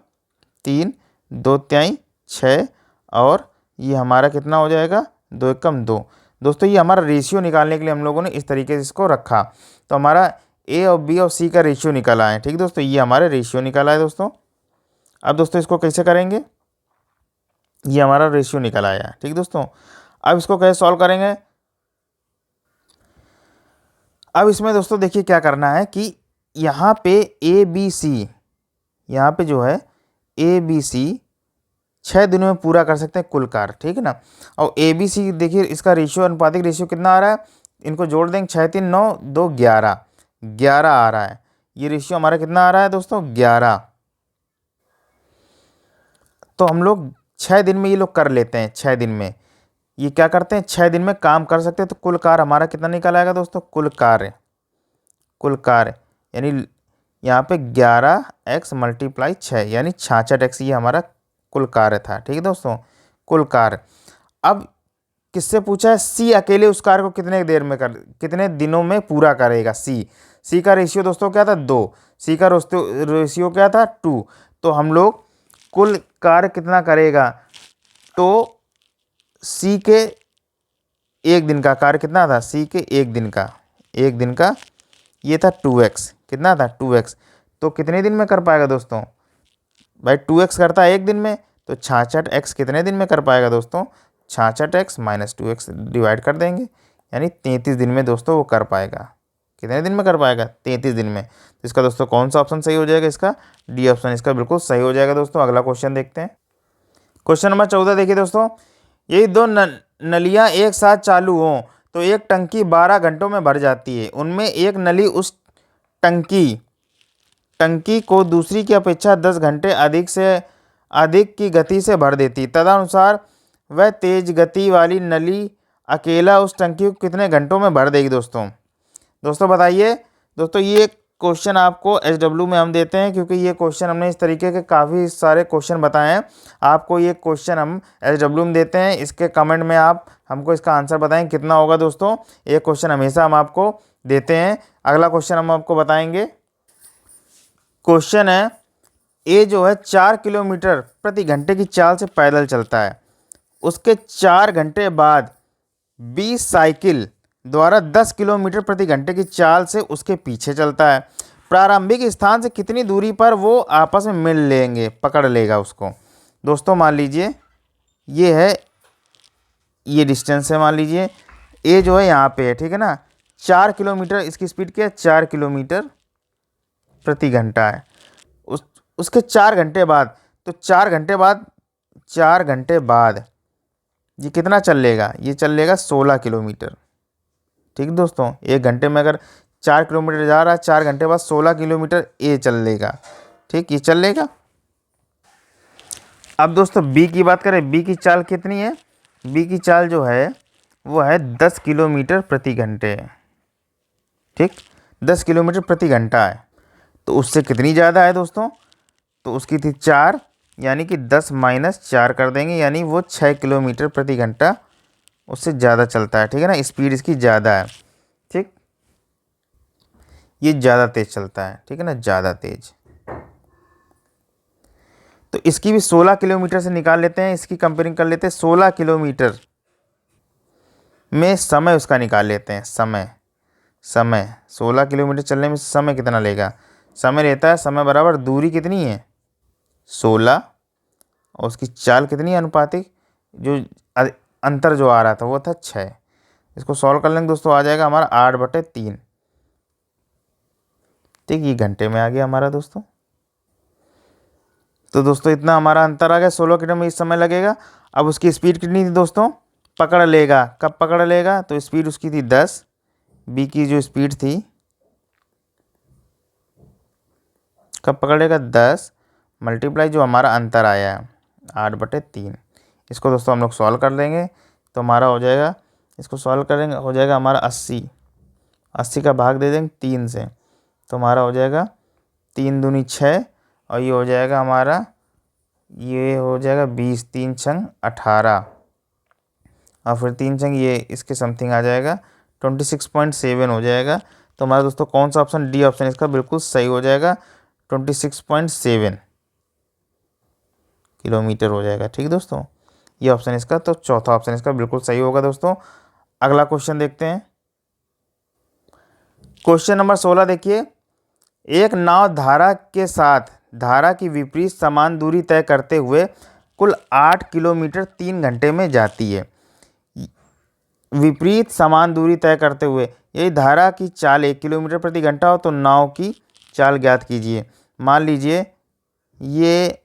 3, 2 तिहाई 6, और ये हमारा कितना हो जाएगा 2 एकम 2। दोस्तों ये हमारा रेशियो निकालने के लिए हम लोगों ने इस तरीके से इसको रखा, तो हमारा ए और बी और सी का रेशियो निकला है। ठीक दोस्तों, ये हमारे रेशियो निकला है दोस्तों। अब दोस्तों इसको कैसे करेंगे, ये हमारा रेशियो निकल आया है। ठीक दोस्तों, अब इसको कैसे सॉल्व करेंगे। अब इसमें दोस्तों देखिए क्या करना है कि यहाँ पे ए बी सी, यहाँ पे जो है ए बी सी 6 दिनों में पूरा कर सकते हैं कुल कार्य। ठीक है ना, और ए बी सी देखिए इसका रेशियो, अनुपातिक रेशियो कितना आ रहा है, इनको जोड़ देंगे 6 3 9 2 11, 11 आ रहा है। ये रेशियो हमारा कितना आ रहा है दोस्तों 11। तो हम लोग 6 दिन में ये लोग कर लेते हैं, 6 दिन में ये क्या करते हैं, 6 दिन में काम कर सकते हैं। तो कुल कार्य हमारा कितना निकल आएगा दोस्तों, कुल कार्य यानी यहाँ पे 11x मल्टीप्लाई 6 यानी 66x, ये हमारा कुल कार्य था। ठीक है दोस्तों, कुल कार्य। अब किससे पूछा है, सी अकेले उस कार्य को कितने दिनों में पूरा करेगा। सी का रेशियो दोस्तों क्या था 2, सी का रेशियो क्या था 2। तो हम लोग कुल कार्य कितना करेगा, तो सी के 1 दिन का कार्य कितना था, सी के 1 दिन का ये था 2x, कितना था 2x। तो कितने दिन में कर पाएगा दोस्तों, भाई 2x करता है 1 दिन में, तो 66x कितने दिन में कर पाएगा दोस्तों, 66x माइनस 2x डिवाइड कर देंगे, यानी 33 दिन में दोस्तों वो कर पाएगा। कितने दिन में कर पाएगा, 33 दिन में। तो इसका दोस्तों कौन सा ऑप्शन सही हो जाएगा, इसका डी ऑप्शन इसका बिल्कुल सही हो जाएगा दोस्तों। अगला क्वेश्चन देखते हैं, क्वेश्चन नंबर 14 देखिए दोस्तों, यही दो नलियाँ एक साथ चालू हों तो एक टंकी 12 घंटों में भर जाती है। उनमें एक नली उस टंकी को दूसरी की अपेक्षा 10 घंटे अधिक की गति से भर देती। तदनुसार वह तेज गति वाली नली अकेला उस टंकी को कितने घंटों में भर देगी। दोस्तों बताइए। दोस्तों ये क्वेश्चन आपको SW में हम देते हैं, क्योंकि ये क्वेश्चन हमने इस तरीके के काफ़ी सारे क्वेश्चन बताए हैं। आपको ये क्वेश्चन हम SW में देते हैं, इसके कमेंट में आप हमको इसका आंसर बताएं कितना होगा। दोस्तों ये क्वेश्चन हमेशा हम आपको देते हैं। अगला क्वेश्चन हम आपको बताएंगे, क्वेश्चन है ए जो है 4 किलोमीटर प्रति घंटे की चाल से पैदल चलता है। उसके 4 घंटे बाद 20 साइकिल द्वारा 10 किलोमीटर प्रति घंटे की चाल से उसके पीछे चलता है। प्रारंभिक स्थान से कितनी दूरी पर वो आपस में मिल लेंगे, पकड़ लेगा उसको। दोस्तों मान लीजिए ये है, ये डिस्टेंस है, मान लीजिए ए जो है यहाँ पे है, ठीक है ना। 4 किलोमीटर इसकी स्पीड क्या है, 4 किलोमीटर प्रति घंटा है। उसके 4 घंटे बाद, तो 4 घंटे बाद ये कितना चल लेगा, ये चल लेगा 16 किलोमीटर। ठीक है दोस्तों, 1 घंटे में अगर 4 किलोमीटर जा रहा है, 4 घंटे बाद 16 किलोमीटर ए चल लेगा। ठीक, ये चल लेगा। अब दोस्तों बी की बात करें, बी की चाल कितनी है, बी की चाल जो है वो है 10 किलोमीटर प्रति घंटे। ठीक, 10 किलोमीटर प्रति घंटा है। तो उससे कितनी ज़्यादा है दोस्तों, तो उसकी थी 4, यानी कि 10 माइनस 4 कर देंगे, यानी वो 6 किलोमीटर प्रति घंटा उससे ज़्यादा चलता है। ठीक है ना, स्पीड इसकी ज़्यादा है। ठीक, ये ज़्यादा तेज़ चलता है। ठीक है ना, ज़्यादा तेज़। तो इसकी भी 16 किलोमीटर से निकाल लेते हैं, इसकी कंपेयरिंग कर लेते हैं। 16 किलोमीटर में समय उसका निकाल लेते हैं। समय 16 किलोमीटर चलने में समय कितना लेगा, समय रहता है, समय बराबर दूरी कितनी है 16, और उसकी चाल कितनी है अनुपातिक, जो अंतर जो आ रहा था वो था 6। इसको सॉल्व कर लेंगे दोस्तों, आ जाएगा हमारा 8/3। ठीक, ये घंटे में आ गया हमारा दोस्तों। तो दोस्तों इतना हमारा अंतर आ गया, 16 किलोमीटर इस समय लगेगा। अब उसकी स्पीड कितनी थी दोस्तों, पकड़ लेगा, कब पकड़ लेगा, तो स्पीड उसकी थी 10। बी की जो स्पीड थी कब पकड़ेगा 10 मल्टीप्लाई जो हमारा अंतर आया है 8/3। इसको दोस्तों हम लोग सॉल्व कर देंगे, तो हमारा हो जाएगा, इसको सॉल्व करेंगे हो जाएगा हमारा 80 का भाग दे देंगे 3 से, तो हमारा हो जाएगा 3 दूनी 6, और ये हो जाएगा हमारा, ये हो जाएगा 20, 3 छंग 18, और फिर 3 छंग ये इसके समथिंग आ जाएगा 26.7 हो जाएगा। तो हमारा दोस्तों कौन सा ऑप्शन, डी ऑप्शन इसका बिल्कुल सही हो जाएगा। 26.7 किलोमीटर हो जाएगा। ठीक है दोस्तों, ये ऑप्शन इसका, तो चौथा ऑप्शन इसका बिल्कुल सही होगा दोस्तों। अगला क्वेश्चन देखते हैं। क्वेश्चन नंबर 16 देखिए, एक नाव धारा के साथ धारा की विपरीत समान दूरी तय करते हुए कुल 8 किलोमीटर 3 घंटे में जाती है। विपरीत समान दूरी तय करते हुए, यदि धारा की चाल 1 किलोमीटर प्रति घंटा हो तो नाव की चाल ज्ञात कीजिए। मान लीजिए ये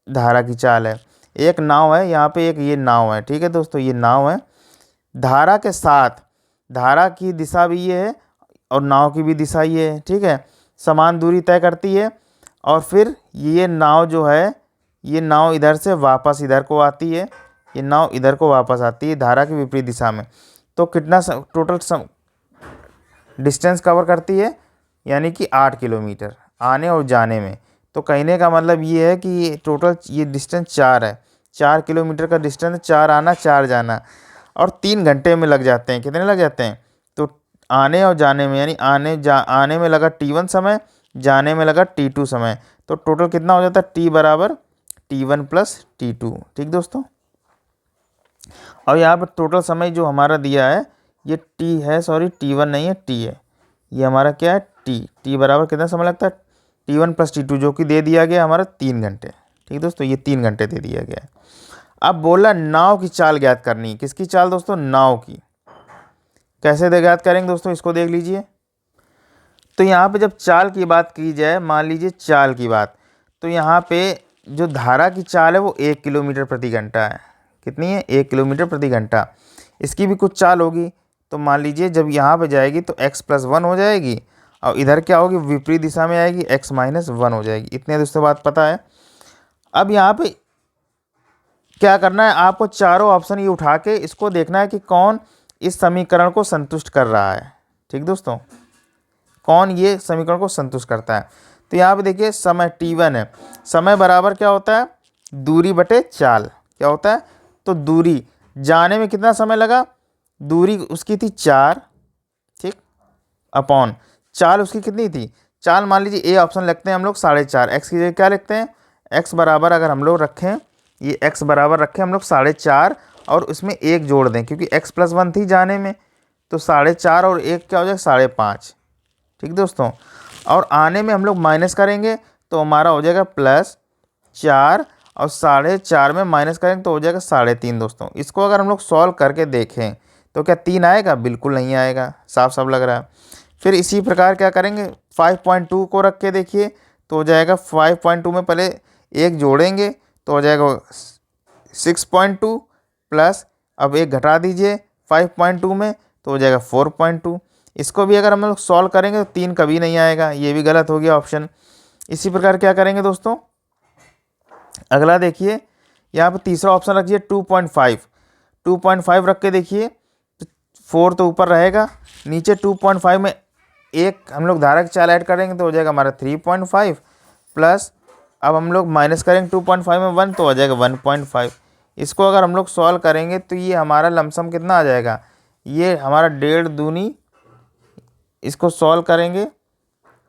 धारा की चाल है, एक नाव है यहाँ पे, एक ये नाव है। ठीक है दोस्तों, ये नाव है, धारा के साथ धारा की दिशा भी ये है और नाव की भी दिशा ये है। ठीक है, समान दूरी तय करती है और फिर ये नाव जो है, ये नाव इधर से वापस इधर को आती है, ये नाव इधर को वापस आती है धारा की विपरीत दिशा में। तो कितना टोटल डिस्टेंस कवर करती है, यानी कि 8 किलोमीटर आने और जाने में। तो कहने का मतलब ये है कि ये टोटल ये डिस्टेंस 4 है, 4 किलोमीटर का डिस्टेंस, 4 आना 4 जाना, और 3 घंटे में लग जाते हैं। कितने लग जाते हैं? तो आने और जाने में, यानी आने में लगा T1 समय, जाने में लगा T2 समय, तो टोटल कितना हो जाता है? T बराबर T1 प्लस T2। ठीक दोस्तों, और यहाँ पर टोटल समय जो हमारा दिया है ये T है, सॉरी T1 नहीं है, T है। ये हमारा क्या है? T बराबर कितना समय लगता है? T1 प्लस T2, जो कि दे दिया गया हमारा 3 घंटे। ठीक दोस्तों, ये 3 घंटे दे दिया गया है। अब बोला नाव की चाल ज्ञात करनी। किसकी चाल दोस्तों? नाव की। कैसे ज्ञात करेंगे दोस्तों, इसको देख लीजिए। तो यहाँ पे जब चाल की बात की जाए, मान लीजिए चाल की बात, तो यहाँ पे जो धारा की चाल है वो 1 किलोमीटर प्रति घंटा है। कितनी है? 1 किलोमीटर प्रति घंटा। इसकी भी कुछ चाल होगी, तो मान लीजिए जब यहाँ पे जाएगी तो x+1 हो जाएगी, और इधर क्या होगी? विपरीत दिशा में आएगी, x-1 हो जाएगी। इतने दोस्तों बात पता है। अब यहाँ पे क्या करना है, आपको चारों ऑप्शन ये उठा के इसको देखना है कि कौन इस समीकरण को संतुष्ट कर रहा है। ठीक दोस्तों, कौन ये समीकरण को संतुष्ट करता है। तो यहाँ पे देखिए समय T1 है, समय बराबर क्या होता है? दूरी बटे चाल। क्या होता है? तो दूरी, जाने में कितना समय लगा? दूरी उसकी थी 4, ठीक, अपॉन चाल उसकी कितनी थी? चाल मान लीजिए ए ऑप्शन लिखते हैं हम लोग 4.5। एक्स की जगह क्या लिखते हैं? एक्स बराबर अगर हम लोग रखें, ये एक्स बराबर रखें हम लोग 4.5, और उसमें 1 जोड़ दें, क्योंकि x+1 थी जाने में, तो 4.5 और 1 क्या हो जाएगा? 5.5। ठीक दोस्तों, और आने में हम लोग माइनस करेंगे तो हमारा हो जाएगा +4, और 4.5 में माइनस करेंगे तो हो जाएगा 3.5 दोस्तों। इसको अगर हम लोग सॉल्व करके देखें तो क्या 3 आएगा? बिल्कुल नहीं आएगा, साफ साफ लग रहा है। फिर इसी प्रकार क्या करेंगे, 5.2 को रख के देखिए तो हो जाएगा 5.2 में पहले 1 जोड़ेंगे तो हो जाएगा 6.2, प्लस अब 1 घटा दीजिए 5.2 में तो हो जाएगा 4.2। इसको भी अगर हम लोग सॉल्व करेंगे तो 3 कभी नहीं आएगा, ये भी गलत हो गया ऑप्शन। इसी प्रकार क्या करेंगे दोस्तों, अगला देखिए, यहाँ पे तीसरा ऑप्शन रखिए 2.5 रख के देखिए, 4 तो ऊपर रहेगा, नीचे 2.5 में 1 हम लोग धारा की चाल ऐड करेंगे तो हो जाएगा हमारा 3.5, प्लस अब हम लोग माइनस करेंगे 2.5 में 1 तो हो जाएगा 1.5। इसको अगर हम लोग सॉल्व करेंगे तो ये हमारा लमसम कितना आ जाएगा? ये हमारा 1.5 दूनी, इसको सॉल्व करेंगे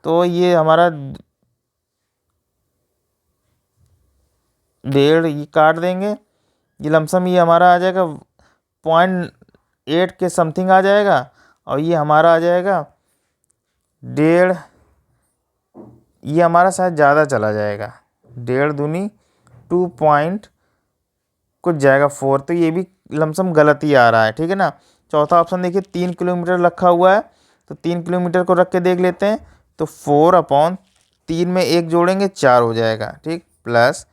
तो ये हमारा 1.5 ये काट देंगे, ये लमसम ये हमारा आ जाएगा 0.8 के समथिंग आ जाएगा, और ये हमारा आ जाएगा 1.5, ये हमारा शायद ज़्यादा चला जाएगा, 1.5 दूनी 2 पॉइंट कुछ जाएगा 4, तो ये भी लमसम गलत ही आ रहा है। ठीक है ना। चौथा ऑप्शन देखिए 3 किलोमीटर रखा हुआ है, तो 3 किलोमीटर को रख के देख लेते हैं, तो 4/3 में 1 जोड़ेंगे 4 हो जाएगा, ठीक, प्लस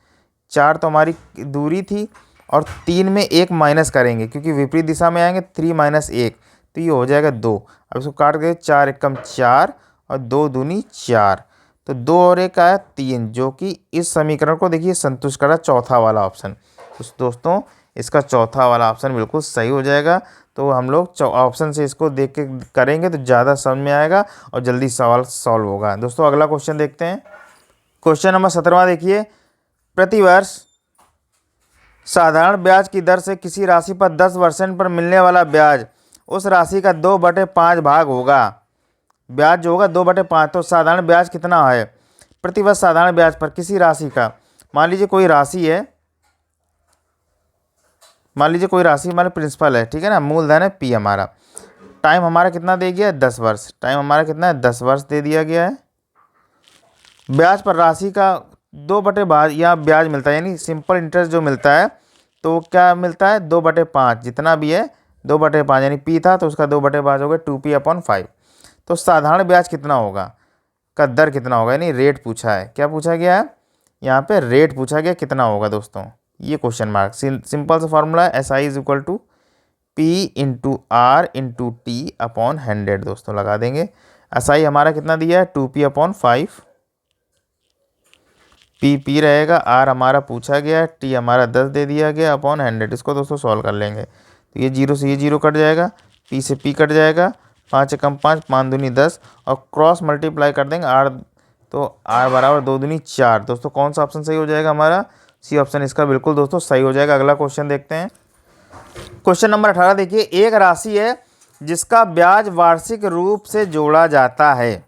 4 तो हमारी दूरी थी, और 3 में 1 माइनस करेंगे क्योंकि विपरीत दिशा में आएंगे, 3 - 1 तो ये हो जाएगा 2। अब इसको काट के 4 एकम 4 और 2 दूनी 4, तो 2 और 1 आया 3, जो कि इस समीकरण को देखिए संतुष्ट करा चौथा वाला ऑप्शन। तो दोस्तों इसका चौथा वाला ऑप्शन बिल्कुल सही हो जाएगा। तो हम लोग ऑप्शन से इसको देख के करेंगे तो ज़्यादा समझ में आएगा और जल्दी सवाल सॉल्व होगा। दोस्तों अगला क्वेश्चन देखते हैं। क्वेश्चन नंबर 17वां देखिए, प्रतिवर्ष साधारण ब्याज की दर से किसी राशि पर 10% पर मिलने वाला ब्याज उस राशि का 2/5 भाग होगा। ब्याज जो होगा 2/5, तो साधारण ब्याज कितना है? प्रतिवर्ष साधारण ब्याज पर किसी राशि का, मान लीजिए कोई राशि है, मान लीजिए कोई राशि हमारे प्रिंसिपल है, ठीक है ना, मूलधन है P हमारा, टाइम हमारा कितना दे गया है 10 वर्ष, टाइम हमारा कितना है 10 वर्ष दे दिया गया है। ब्याज पर राशि का 2/5 या ब्याज मिलता है, यानी सिंपल इंटरेस्ट जो मिलता है तो क्या मिलता है 2/5, जितना भी है 2/5, यानी P था तो उसका 2/5 हो गया 2P/5। तो साधारण ब्याज कितना होगा, का दर कितना होगा, यानी रेट पूछा है, क्या पूछा गया है यहाँ पे, रेट पूछा गया कितना होगा दोस्तों, ये क्वेश्चन मार्क। सिंपल सा फॉर्मूला है SI = P × R × T/100 दोस्तों, लगा देंगे। SI हमारा कितना दिया है 2P/5, P रहेगा, R हमारा पूछा गया है, T हमारा 10 दे दिया गया /100। इसको दोस्तों सॉल्व कर लेंगे तो ये 0 से ये 0 कट जाएगा, P से P कट जाएगा, 5 एकम 5, 5 दूनी 10 और क्रॉस मल्टीप्लाई कर देंगे R, तो R बराबर 2 दूनी 4। दोस्तों कौन सा ऑप्शन सही हो जाएगा हमारा, C ऑप्शन इसका बिल्कुल दोस्तों सही हो जाएगा। अगला क्वेश्चन देखते हैं। क्वेश्चन नंबर 18 देखिए, एक राशि है जिसका ब्याज वार्षिक रूप से जोड़ा जाता है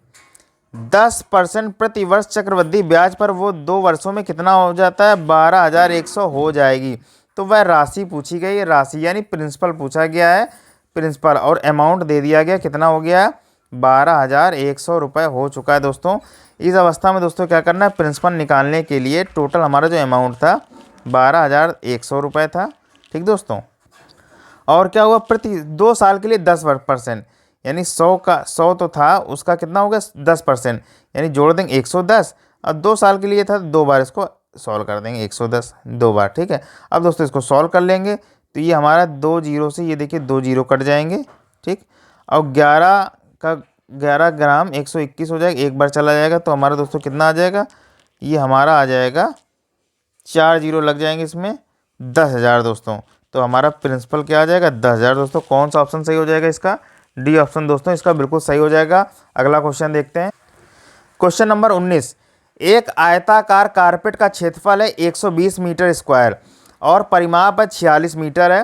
10% प्रति वर्ष चक्रवृद्धि ब्याज पर, वो 2 वर्षों में कितना हो जाता है 12,100 हो जाएगी। तो वह राशि पूछी गई है, राशि यानी प्रिंसिपल पूछा गया है, प्रिंसिपल, और अमाउंट दे दिया गया कितना हो गया 12,100 रुपये हो चुका है दोस्तों। इस अवस्था में दोस्तों क्या करना है, प्रिंसिपल निकालने के लिए टोटल हमारा जो अमाउंट था 12,100 रुपये था, ठीक दोस्तों। और क्या हुआ, प्रति 2 साल के लिए 10%, यानी 100 का 100 तो था, उसका कितना हो गया 10%, यानी जोड़ देंगे 110, और 2 साल के लिए था 2 बार इसको सॉल्व कर देंगे 110 2 बार, ठीक है। अब दोस्तों इसको सॉल्व कर लेंगे तो ये हमारा 2 जीरो से ये देखिए 2 जीरो कट जाएंगे, ठीक। और 11 ग्राम 121 हो जाएगा, एक बार चला जाएगा तो हमारा दोस्तों कितना आ जाएगा, ये हमारा आ जाएगा 4 जीरो लग जाएंगे इसमें 10,000 दोस्तों। तो हमारा प्रिंसिपल क्या आ जाएगा 10,000 दोस्तों। कौन सा ऑप्शन सही हो जाएगा इसका, डी ऑप्शन दोस्तों इसका बिल्कुल सही हो जाएगा। अगला क्वेश्चन देखते हैं। क्वेश्चन नंबर 19, एक आयताकार कारपेट का क्षेत्रफल है 120 मीटर स्क्वायर और परिमाप है 46 मीटर है।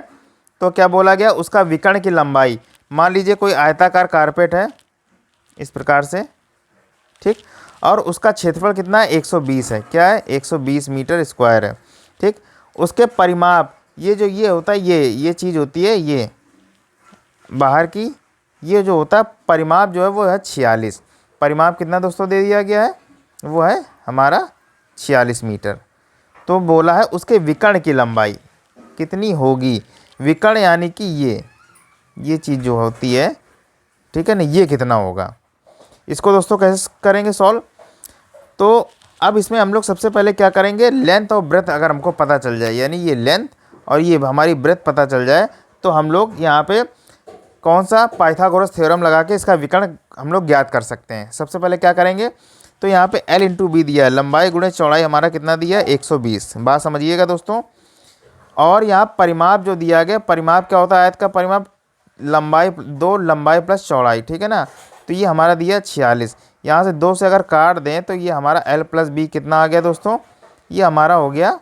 तो क्या बोला गया, उसका विकर्ण की लंबाई, मान लीजिए कोई आयताकार कारपेट है इस प्रकार से, ठीक, और उसका क्षेत्रफल कितना है 120 है, क्या है 120 मीटर स्क्वायर है, ठीक। उसके परिमाप, ये जो ये होता है, ये चीज़ होती है, ये बाहर की, ये जो होता है परिमाप जो है वो है 46। परिमाप कितना दोस्तों दे दिया गया है, वो है हमारा 46 मीटर। तो बोला है उसके विकर्ण की लंबाई कितनी होगी, विकर्ण यानी कि ये चीज़ जो होती है, ठीक है ना, ये कितना होगा। इसको दोस्तों कैसे करेंगे सॉल्व, तो अब इसमें हम लोग सबसे पहले क्या करेंगे, लेंथ और ब्रेथ अगर हमको पता चल जाए, यानी ये लेंथ और ये हमारी ब्रेथ पता चल जाए, तो हम लोग यहाँ पे कौन सा पाइथागोरस थ्योरम लगा के इसका विकर्ण हम लोग ज्ञात कर सकते हैं। सबसे पहले क्या करेंगे, तो यहाँ पे L × B दिया है, लंबाई गुणे चौड़ाई हमारा कितना दिया है 120, बात समझिएगा दोस्तों। और यहाँ परिमाप जो दिया गया, परिमाप क्या होता है, आयत का परिमाप लंबाई 2 लंबाई प्लस चौड़ाई, ठीक है ना। तो ये हमारा दिया 46, यहाँ से 2 से अगर काट दें तो ये हमारा L + B कितना आ गया दोस्तों, ये हमारा हो गया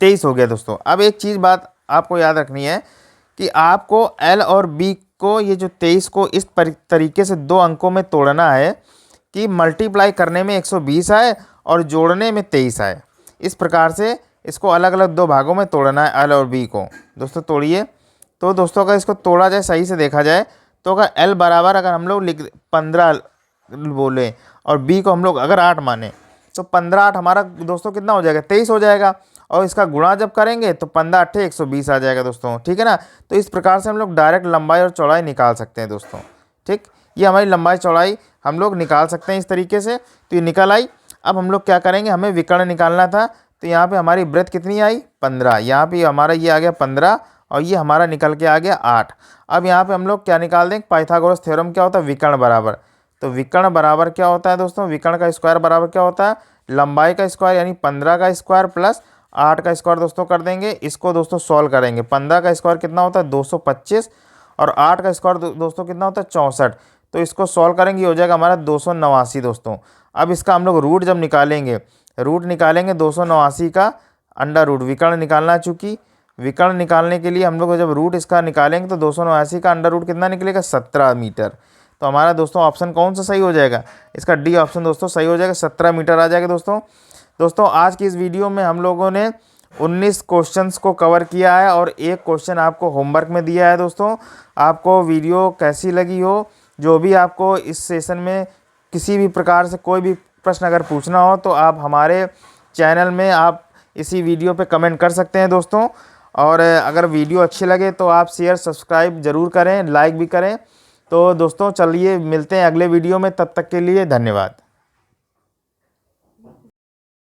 23 हो गया दोस्तों। अब एक चीज़ बात आपको याद रखनी है कि आपको L और B को, ये जो 23 को इस तरीके से 2 अंकों में तोड़ना है कि मल्टीप्लाई करने में 120 आए और जोड़ने में 23 आए। इस प्रकार से इसको अलग अलग 2 भागों में तोड़ना है L और B को। दोस्तों तोड़िए, तो दोस्तों अगर इसको तोड़ा जाए, सही से देखा जाए, तो अगर L बराबर अगर हम लोग 15 बोले और B को हम लोग अगर 8 माने, तो 15 8 हमारा दोस्तों कितना हो जाएगा 23 हो जाएगा। और इसका गुणा जब करेंगे तो 15 8 120 आ जाएगा दोस्तों, ठीक है ना। तो इस प्रकार से हम लोग डायरेक्ट लंबाई और चौड़ाई निकाल सकते हैं दोस्तों, ठीक। ये हमारी लंबाई चौड़ाई हम लोग निकाल सकते हैं इस तरीके से, तो ये निकल आई। अब हम लोग क्या करेंगे, हमें विकर्ण निकालना था, तो यहाँ पे हमारी ब्रेथ कितनी आई 15, यहाँ पे हमारा ये आ गया 15 और ये हमारा निकल के आ गया 8। अब यहाँ पे हम लोग क्या निकाल देंगे, पाइथागोरस थ्योरम क्या होता है, विकर्ण बराबर। तो विकर्ण बराबर क्या होता है दोस्तों, विकर्ण का स्क्वायर बराबर क्या होता है, लंबाई का स्क्वायर, यानी 15 का स्क्वायर प्लस 8 का स्क्वायर दोस्तों कर देंगे। इसको दोस्तों सॉल्व करेंगे, 15 का स्क्वायर कितना होता है 225 और 8 का स्क्वायर दोस्तों कितना होता है 64। तो इसको सॉल्व करेंगे, हो जाएगा हमारा 289 दोस्तों। अब इसका हम लोग रूट जब निकालेंगे, रूट निकालेंगे 289 का अंडर रूट, विकर्ण निकालना, चूँकि विकर्ण निकालने के लिए हम लोग जब रूट इसका निकालेंगे तो 289 का अंडर रूट कितना निकलेगा 17 मीटर। तो हमारा दोस्तों ऑप्शन कौन सा सही हो जाएगा, इसका डी ऑप्शन दोस्तों सही हो जाएगा, 17 मीटर आ जाएगा दोस्तों आज की इस वीडियो में हम लोगों ने 19 क्वेश्चंस को कवर किया है और एक क्वेश्चन आपको होमवर्क में दिया है दोस्तों। आपको वीडियो कैसी लगी हो, जो भी आपको इस सेशन में किसी भी प्रकार से कोई भी प्रश्न अगर पूछना हो तो आप हमारे चैनल में आप इसी वीडियो पे कमेंट कर सकते हैं दोस्तों। और अगर वीडियो अच्छी लगे तो आप शेयर सब्सक्राइब ज़रूर करें, लाइक भी करें। तो दोस्तों चलिए मिलते हैं अगले वीडियो में, तब तक के लिए धन्यवाद।